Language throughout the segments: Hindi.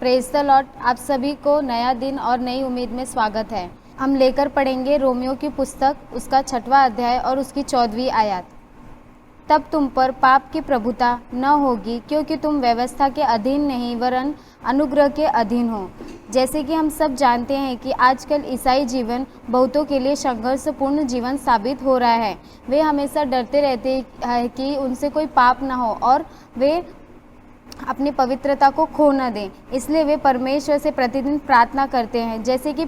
Praise the Lord. आप सभी को नया दिन और नई उम्मीद में स्वागत है। हम लेकर पढ़ेंगे रोमियो की पुस्तक, उसका 6वां अध्याय और उसकी 14वीं आयत। तब तुम पर पाप की प्रभुता न होगी, क्योंकि तुम व्यवस्था के अधीन नहीं वरन अनुग्रह के अधीन हो। जैसे कि हम सब जानते हैं कि आजकल ईसाई जीवन बहुतों के लिए संघर्षपूर्ण जीवन साबित हो रहा है। वे हमेशा डरते रहते हैं कि उनसे कोई पाप न हो और वे अपनी पवित्रता को खो न दें, इसलिए वे परमेश्वर से प्रतिदिन प्रार्थना करते हैं। जैसे कि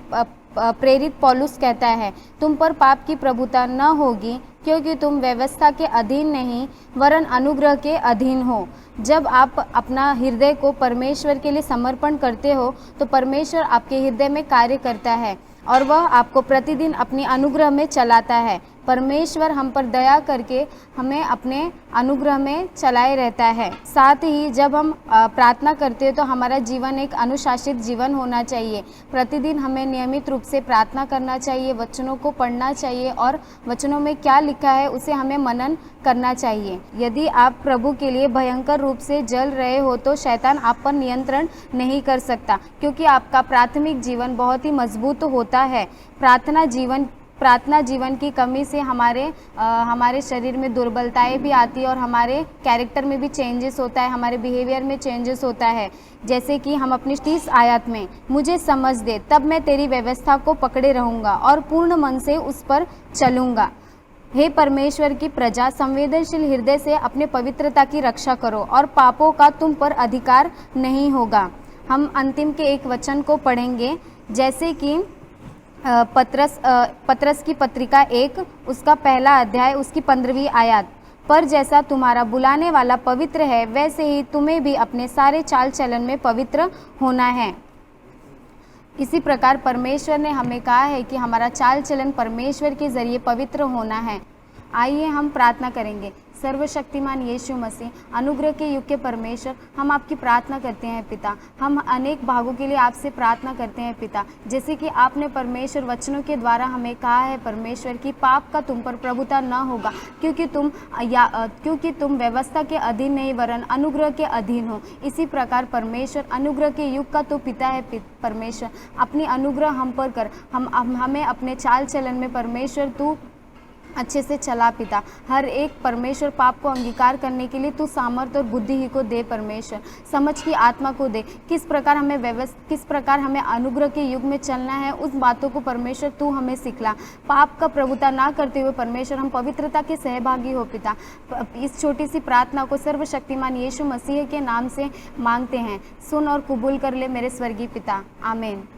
प्रेरित पौलुस कहता है, तुम पर पाप की प्रभुता न होगी, क्योंकि तुम व्यवस्था के अधीन नहीं वरन अनुग्रह के अधीन हो। जब आप अपना हृदय को परमेश्वर के लिए समर्पण करते हो तो परमेश्वर आपके हृदय में कार्य करता है और वह आपको प्रतिदिन अपनी अनुग्रह में चलाता है। परमेश्वर हम पर दया करके हमें अपने अनुग्रह में चलाए रहता है। साथ ही जब हम प्रार्थना करते हैं तो हमारा जीवन एक अनुशासित जीवन होना चाहिए। प्रतिदिन हमें नियमित रूप से प्रार्थना करना चाहिए, वचनों को पढ़ना चाहिए और वचनों में क्या लिखा है उसे हमें मनन करना चाहिए। यदि आप प्रभु के लिए भयंकर रूप से जल रहे हो तो शैतान आप पर नियंत्रण नहीं कर सकता, क्योंकि आपका प्राथमिक जीवन बहुत ही मजबूत होता है। प्रार्थना जीवन की कमी से हमारे शरीर में दुर्बलताएं भी आती है और हमारे कैरेक्टर में भी चेंजेस होता है, हमारे बिहेवियर में चेंजेस होता है। जैसे कि हम अपनी 30 आयत में, मुझे समझ दे तब मैं तेरी व्यवस्था को पकड़े रहूँगा और पूर्ण मन से उस पर चलूँगा। हे परमेश्वर की प्रजा, संवेदनशील हृदय से अपने पवित्रता की रक्षा करो और पापों का तुम पर अधिकार नहीं होगा। हम अंतिम के एक वचन को पढ़ेंगे, जैसे कि पत्रस की पत्रिका 1 उसका 1 अध्याय उसकी 15वीं आयत। पर जैसा तुम्हारा बुलाने वाला पवित्र है, वैसे ही तुम्हें भी अपने सारे चाल चलन में पवित्र होना है। इसी प्रकार परमेश्वर ने हमें कहा है कि हमारा चाल चलन परमेश्वर के जरिए पवित्र होना है। आइए हम प्रार्थना करेंगे। सर्वशक्तिमान यीशु मसीह, अनुग्रह के युग के परमेश्वर, हम आपकी प्रार्थना करते हैं पिता। हम अनेक भागों के लिए आपसे प्रार्थना करते हैं पिता। जैसे कि आपने परमेश्वर वचनों के द्वारा हमें कहा है परमेश्वर कि पाप का तुम पर प्रभुता न होगा, क्योंकि तुम व्यवस्था के अधीन नहीं वरन अनुग्रह के अधीन हो। इसी प्रकार परमेश्वर, अनुग्रह के युग का तो पिता है परमेश्वर, अपनी अनुग्रह हम पर कर। हमें अपने चाल चलन में परमेश्वर तू अच्छे से चला पिता। हर एक परमेश्वर पाप को अंगीकार करने के लिए तू सामर्थ और बुद्धि ही को दे परमेश्वर, समझ की आत्मा को दे। किस प्रकार हमें अनुग्रह के युग में चलना है, उस बातों को परमेश्वर तू हमें सिखला। पाप का प्रभुता ना करते हुए परमेश्वर हम पवित्रता के सहभागी हो पिता। इस छोटी सी प्रार्थना को सर्वशक्तिमान यीशु मसीह के नाम से मांगते हैं। सुन और कबूल कर ले मेरे स्वर्गीय पिता। आमीन।